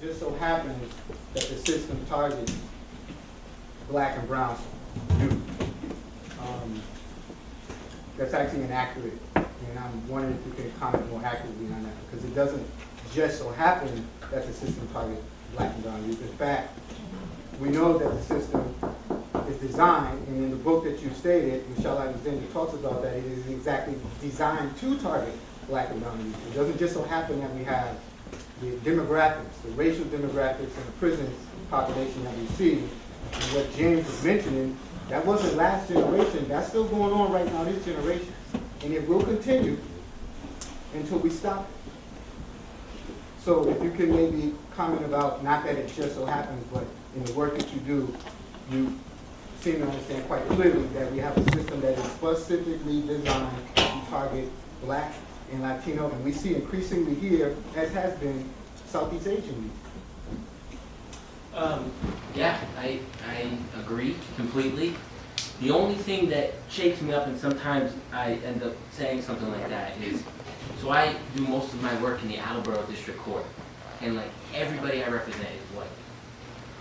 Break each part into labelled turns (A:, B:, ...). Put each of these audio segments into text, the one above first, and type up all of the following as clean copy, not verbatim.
A: just so happens that the system targets black and brown youth. That's actually inaccurate, and I'm wondering if you can comment more accurately on that, because it doesn't just so happen that the system targets black and brown youth. In fact, we know that the system is designed, and in the book that you stated, Michelle Alexander talks about that, it is exactly designed to target black and brown youth. It doesn't just so happen that we have the demographics, the racial demographics in the prison population that we see, and what James was mentioning, that wasn't last generation, that's still going on right now this generation. And it will continue until we stop it. So if you can maybe comment about, not that it just so happens, but in the work that you do, you seem to understand quite clearly that we have a system that is specifically designed to target black and Latino, and we see increasingly here, as has been, Southeast Asian youth.
B: Yeah, I agree completely. The only thing that shakes me up, and sometimes I end up saying something like that, is, so I do most of my work in the Attleboro District Court, and like everybody I represent is white.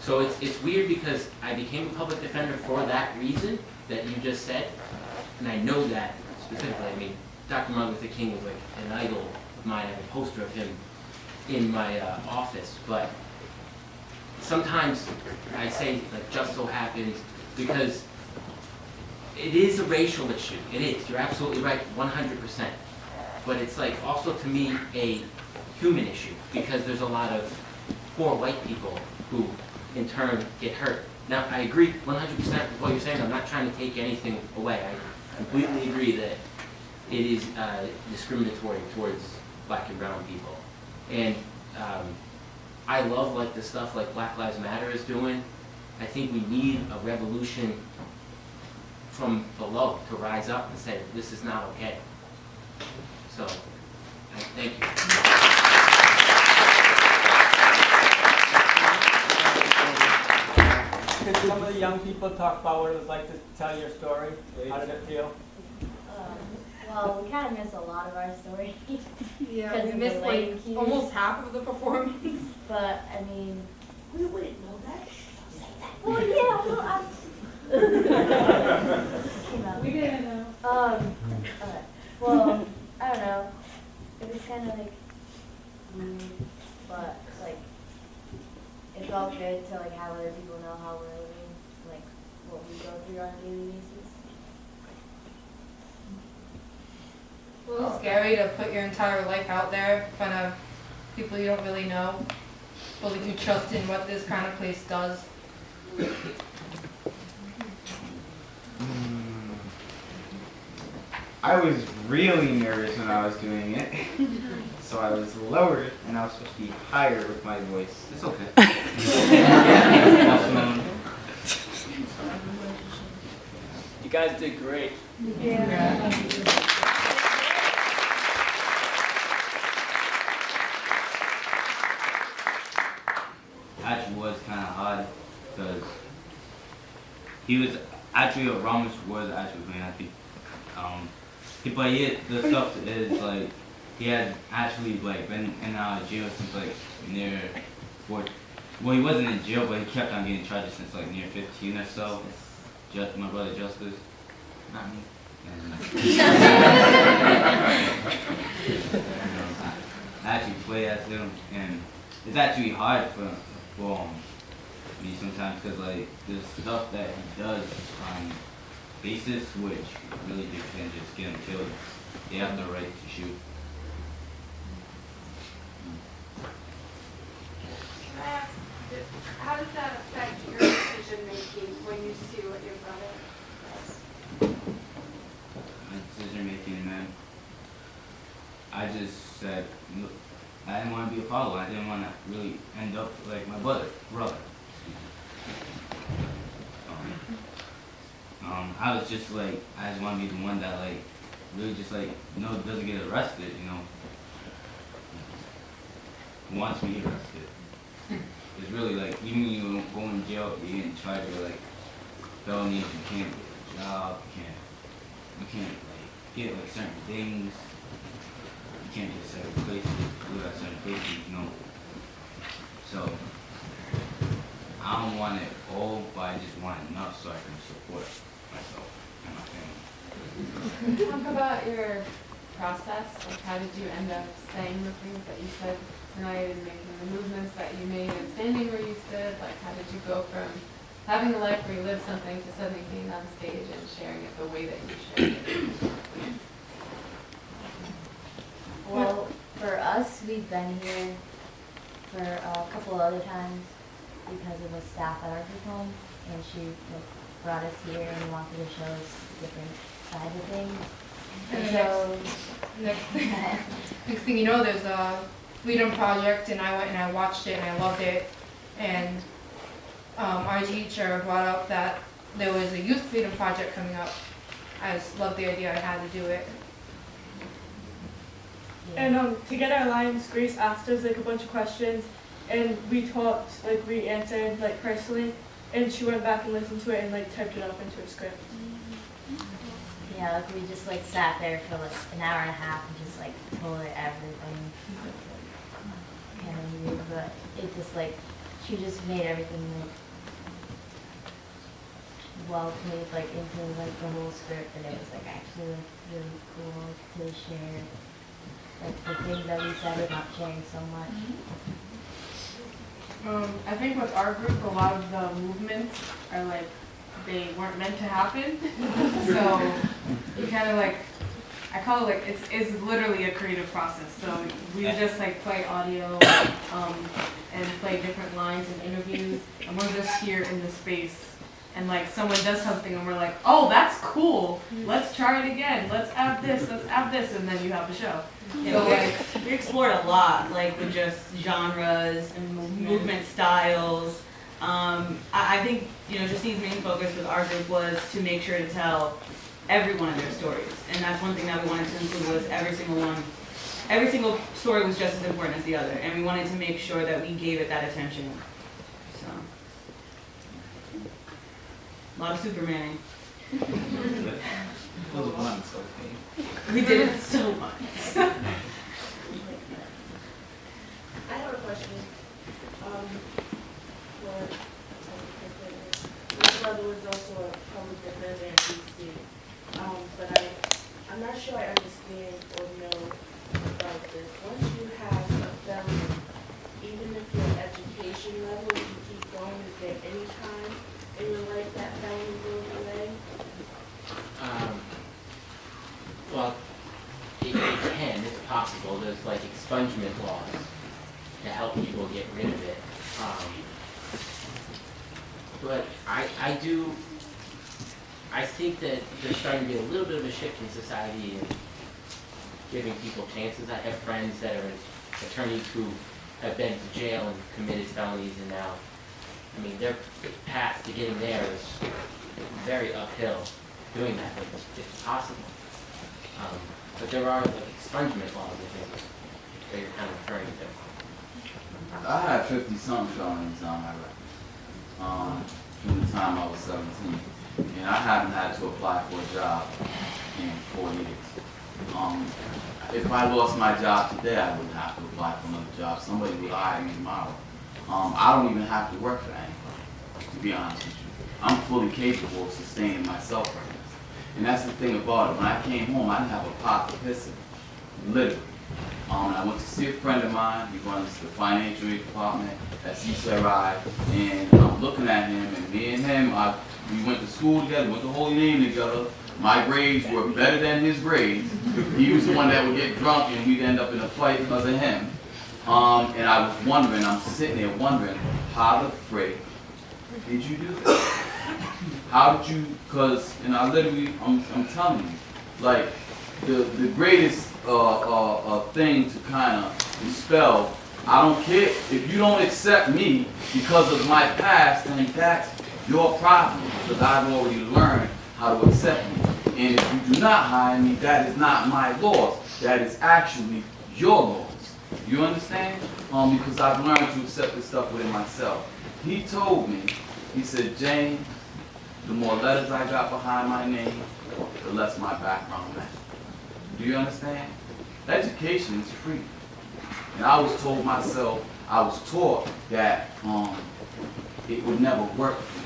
B: So it's weird because I became a public defender for that reason that you just said, and I know that specifically. I mean, Dr. Martin Luther King was like an idol of mine. I have a poster of him in my office, but sometimes I say, like, just so happens, because it is a racial issue. It is. You're absolutely right, 100%. But it's like also to me a human issue, because there's a lot of poor white people who in turn get hurt. Now, I agree 100% with what you're saying. I'm not trying to take anything away. I completely agree that it is discriminatory towards black and brown people. And I love like the stuff like Black Lives Matter is doing. I think we need a revolution from below to rise up and say, this is not okay. So, thank you.
C: Could some of the young people talk about what it was like to tell your story? How did it feel?
D: Well, we kind of missed a lot of our story.
E: Yeah,
D: Because
E: we
D: of
E: missed
D: the
E: like
D: late
E: almost half of the performance.
D: But, I mean,
F: We wouldn't know that.
D: well, yeah, well, came out.
E: We didn't know.
D: Okay. Well, I don't know. It was kind of like weird, but like it felt good to like have other people know how we're living, like what we go through on a daily basis.
E: Well, it was scary to put your entire life out there in front of people you don't really know, but you trust in what this kind of place does.
G: I was really nervous when I was doing it, so I was lower, and I was supposed to be higher with my voice.
B: It's okay.
C: You guys did great.
E: Yeah.
H: Actually was kind of hard because he was actually Ramos was actually playing. I think, but the stuff is like he had actually like been in jail since like near 4. Well, he wasn't in jail, but he kept on getting charges since like near 15 or so. Just my brother Justice, not me. And, I actually play as him, and it's actually hard for me sometimes because like the stuff that he does on basis, which really can just get him killed. They have the right to shoot.
I: Can I ask, how does that affect your decision making when you see what your brother does?
H: My decision making, man. I just said, look, I didn't want to be a follower. I didn't want to really end up like my brother. I was just like, I just want to be the one that like, really just like, doesn't get arrested, wants me arrested. It's really like, even when you go in jail, you get in charge of like felonies, you can't get a job, you can't like get like certain things, you can't get certain places, go to certain places, So So I don't want it all, but I just want enough so I can support myself and my family.
I: Talk about your process, like how did you end up saying the things that you said tonight and making the movements that you made and standing where you stood? Like how did you go from having a life where you live something to suddenly being on stage and sharing it the way that you shared it?
D: Well, for us, we've been here for a couple other times because of a staff at our group home, and she brought us here and wanted to show us different sides of things. And so,
E: Next thing you know, there's a Freedom Project, and I went and I watched it and I loved it. And our teacher brought up that there was a Youth Freedom Project coming up. I just loved the idea I had to do it.
F: And to get our lines, Grace asked us like a bunch of questions, and we talked, like we answered like personally, and she went back and listened to it and like typed it up into a script.
D: yeah, like we just like sat there for like an hour and a half and just like told her everything. Kind of weird, but it just like, she just made everything like well played like into like the whole script, and it was like actually like really cool to share like the things that we said about sharing so much.
J: I think with our group, a lot of the movements are like, they weren't meant to happen. So you kind of like, I call it like, it's literally a creative process. So we just like play audio and play different lines in interviews, and we're just here in the space. And like someone does something and we're like, oh, that's cool. Let's try it again. Let's add this, and then you have the show.
K: So like, we explored a lot, like with just genres and movement styles. I think, you know, Justine's main focus with our group was to make sure to tell every one of their stories. And that's one thing that we wanted to include was every single story was just as important as the other. And we wanted to make sure that we gave it that attention. So, a lot of Supermaning. We did it so much.
L: I have a question. My brother was also a public defender in DC, but I'm not sure I understand or know about this. Once you have a felony, even if your education level, if you keep going, is there any time in your life that felony goes away?
B: Well, it can, it's possible. There's like expungement laws to help people get rid of it. But I think that there's starting to be a little bit of a shift in society and giving people chances. I have friends that are attorneys who have been to jail and committed felonies, and now, I mean, their path to getting there is very uphill doing that, but it's possible. But there are like expungement laws, I think, that you're kind of referring to.
M: I had 50-something felonies on my record from the time I was 17. And I haven't had to apply for a job in 4 years. If I lost my job today, I wouldn't have to apply for another job. Somebody would hire me tomorrow. I don't even have to work for anybody, to be honest with you. I'm fully capable of sustaining myself right now. And that's the thing about it. When I came home, I didn't have a pot to piss in, literally. I went to see a friend of mine. He runs the financial aid department at CCRI, and I'm looking at him, and me and him, we went to school together, went to Holy Name together. My grades were better than his grades. He was the one that would get drunk, and we'd end up in a fight because of him. And I was wondering, I'm sitting there wondering, how the frick did you do this? How did you, because, and I literally, I'm telling you, like, the greatest thing to kind of dispel, I don't care, if you don't accept me because of my past, then that's your problem, because I've already learned how to accept me. And if you do not hire me, that is not my laws, that is actually your laws. You understand? Because I've learned to accept this stuff within myself. He told me, he said, James, the more letters I got behind my name, the less my background mattered. Do you understand? Education is free. And I was told myself, I was taught that it would never work for me.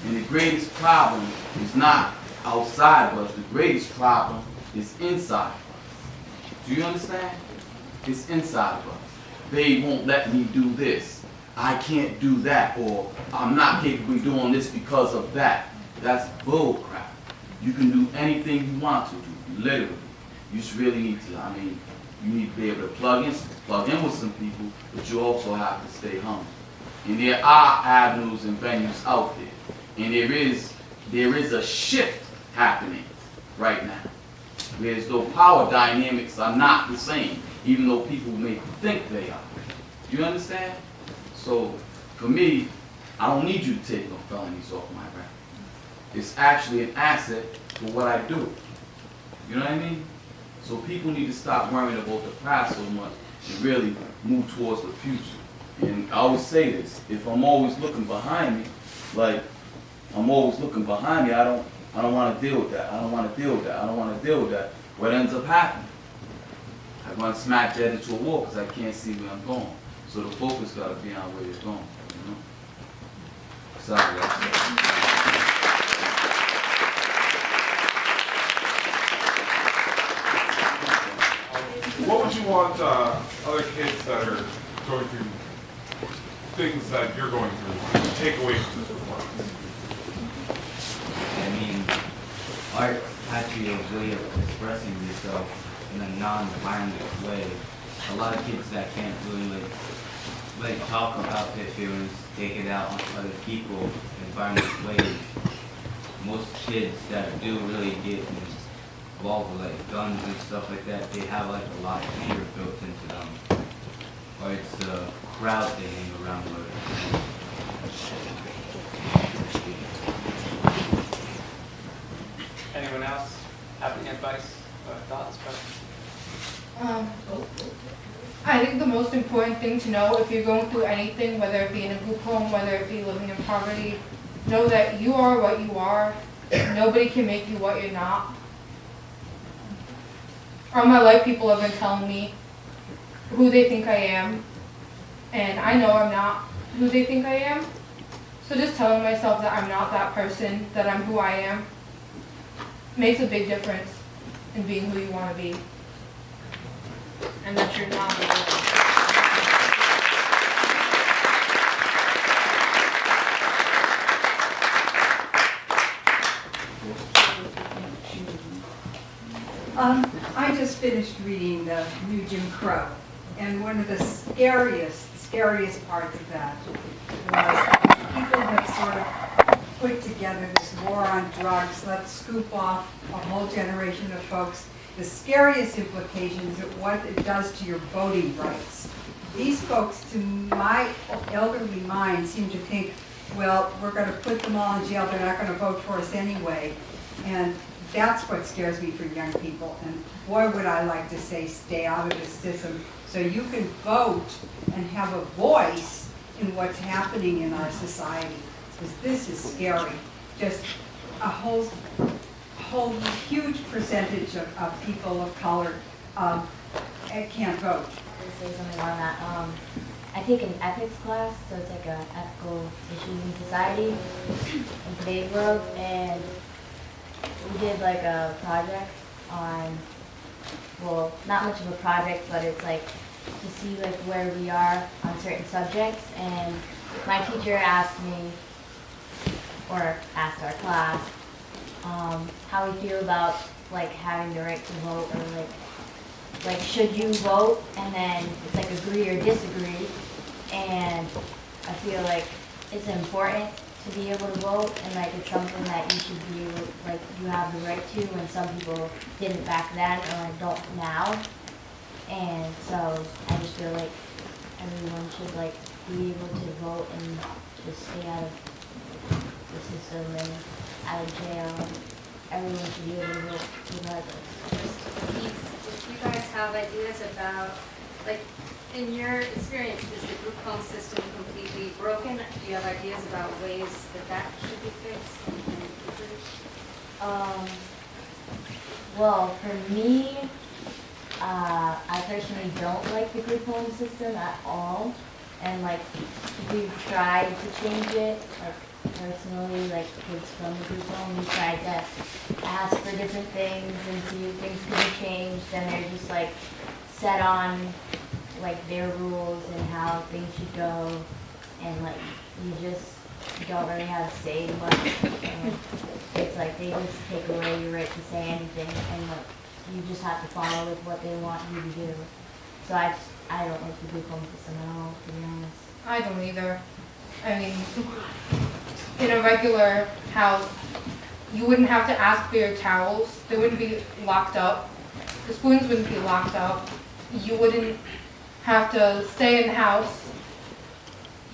M: And the greatest problem is not outside of us. The greatest problem is inside of us. Do you understand? It's inside of us. They won't let me do this. I can't do that, or I'm not capable of doing this because of that. That's bull crap. You can do anything you want to do, literally. You just really need to, you need to be able to plug in with some people, but you also have to stay humble. And there are avenues and venues out there. And there is a shift happening right now. Whereas those power dynamics are not the same, even though people may think they are. Do you understand? So, for me, I don't need you to take no felonies off my record. It's actually an asset for what I do. You know what I mean? So people need to stop worrying about the past so much and really move towards the future. And I always say this, if I'm always looking behind me, I don't want to deal with that. I don't want to deal with that. I don't want to deal with that. What ends up happening? I want to smack that into a wall because I can't see where I'm going. So the focus got to be on where you're going. You know? Sorry.
N: What would you want other kids that are going through things that you're going through to take away from this performance?
H: I mean, art actually is a way of expressing yourself in a non-violent way. A lot of kids that can't really like talk about their feelings, take it out on other people in violent ways. Most kids that do really get involved with like guns and stuff like that, they have like a lot of fear built into them. Or it's the crowd they hang around with.
C: Anyone else have any advice or thoughts?
E: I think the most important thing to know if you're going through anything, whether it be in a group home, whether it be living in poverty, know that you are what you are. Nobody can make you what you're not. All my life, people have been telling me who they think I am, and I know I'm not who they think I am. So just telling myself that I'm not that person, that I'm who I am, makes a big difference in being who you want to be.
J: And that you're not alone.
O: I just finished reading the new Jim Crow, and one of the scariest parts of that was people have sort of put together this war on drugs. Let's scoop off a whole generation of folks. The scariest implications of what it does to your voting rights. These folks, to my elderly mind, seem to think, well, we're going to put them all in jail. They're not going to vote for us anyway. And that's what scares me for young people. And boy, would I like to say, stay out of the system so you can vote and have a voice in what's happening in our society. Because this is scary. Just a whole huge percentage of people of color can't vote.
D: To say something on that. I take an ethics class, so it's like ethical issues in society in today's world, and we did like a project on, well, not much of a project, but it's like to see like where we are on certain subjects, and my teacher asked me, or asked our class, how we feel about like having the right to vote, or like should you vote, and then it's like agree or disagree. And I feel like it's important to be able to vote, and like it's something that you should be able, like you have the right to, and some people didn't back then or don't now. And so I just feel like everyone should like be able to vote and just stay out of the system and out of jail. Everyone should be able to vote regardless.
P: If you guys have ideas about, like, in your experience, is the group home system completely broken? Do you have ideas about ways that should be fixed and improved?
D: Well, for me, I personally don't like the group home system at all. And like, we've tried to change it, like personally, like kids from the group home, we tried to ask for different things and see if things could be changed, and they're just like set on like their rules and how things should go, and like you just don't really have to say much. It's like they just take away your right to say anything, and like you just have to follow with what they want you to do. So I don't like the group home system at all, to be honest.
E: I don't either. I mean, in a regular house, you wouldn't have to ask for your towels. They wouldn't be locked up. The spoons wouldn't be locked up. You wouldn't have to stay in the house.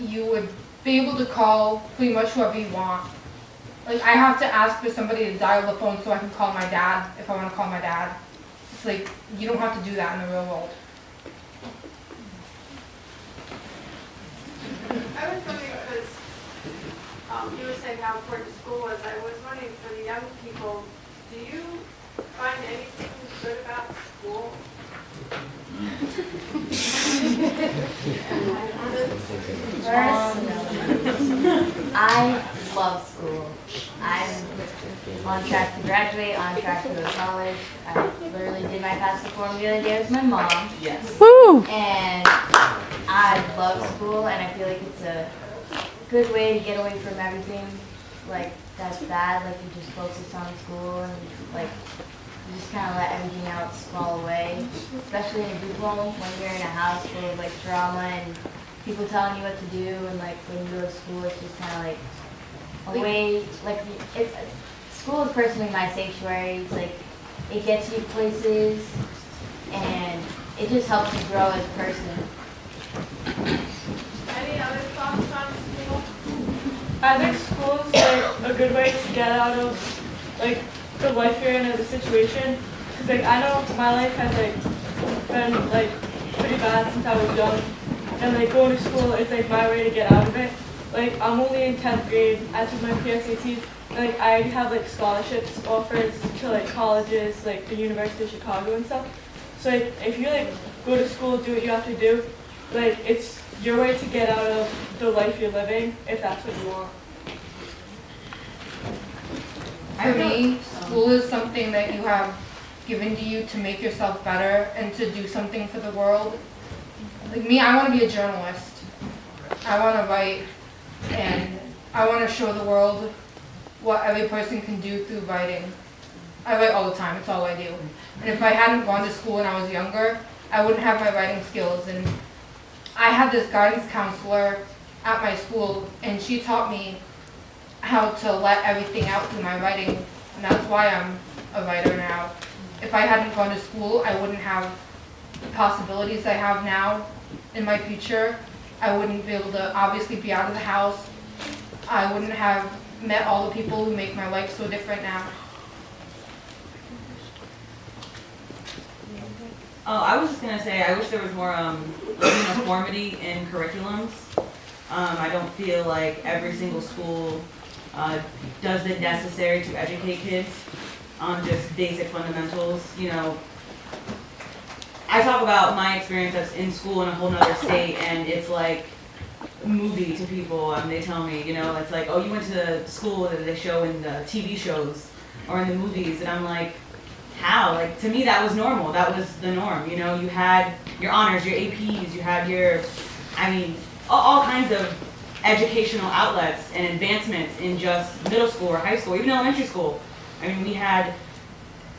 E: You would be able to call pretty much whoever you want. Like, I have to ask for somebody to dial the phone so I can call my dad if I want to call my dad. It's like, you don't have to do that in the real world.
Q: I was wondering because you were saying how important school was. I was wondering for the young people, do you find anything good about school?
D: I love school. I'm on track to graduate, on track to go to college. I literally did my FAFSA form the other day with my mom.
K: Yes.
D: Woo! And I love school, and I feel like it's a good way to get away from everything like that's bad. Like you just focus on school and like you just kind of let everything else fall away. Especially in a group home when you're in a house full of like drama and people telling you what to do, and like when you go to school, it's just kind of like a way. Like it's school is personally my sanctuary. It's like it gets you places, and it just helps you grow as a person.
Q: Any other thoughts on school?
F: I think school is like a good way to get out of like the life you're in or the situation. Cause like I know my life has like been like pretty bad since I was young, and like going to school is like my way to get out of it. Like I'm only in 10th grade. I took my PSATs, and like I have like scholarships offers to like colleges, like the University of Chicago and stuff. So like, if you like go to school, do what you have to do, like it's your way to get out of the life you're living, if that's what you want.
E: For me, school is something that you have given to you to make yourself better and to do something for the world. Like me, I want to be a journalist. I want to write, and I want to show the world what every person can do through writing. I write all the time, it's all I do. And if I hadn't gone to school when I was younger, I wouldn't have my writing skills. And I had this guidance counselor at my school, and she taught me how to let everything out through my writing, and that's why I'm a writer now. If I hadn't gone to school, I wouldn't have the possibilities I have now in my future. I wouldn't be able to obviously be out of the house. I wouldn't have met all the people who make my life so different now.
K: Oh, I was just gonna say, I wish there was more uniformity in curriculums. I don't feel like every single school does the necessary to educate kids on just basic fundamentals. You know, I talk about my experience that's in school in a whole nother state, and it's like movie to people. They tell me, you know, it's like, oh, you went to school that they show in the TV shows or in the movies, and I'm like, how? Like, to me, that was normal. That was the norm. You know, you had your honors, your APs, you had your, I mean, all kinds of educational outlets and advancements in just middle school or high school, even elementary school. I mean, we had,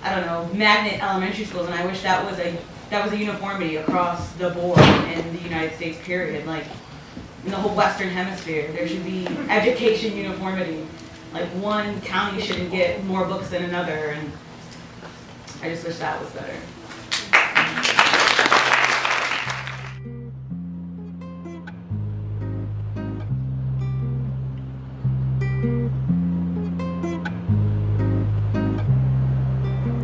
K: I don't know, magnet elementary schools, and I wish that was a uniformity across the board in the United States, period. Like, in the whole Western Hemisphere, there should be education uniformity. Like, one county shouldn't get more books than another, and I just wish that was better.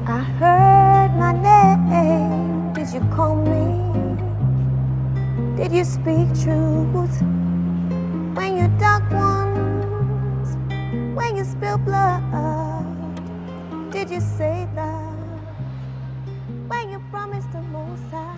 R: I heard my name. Did you call me? Did you speak truth? When you dug ones, when you spilled blood, did you say love? When everything you promised the most high.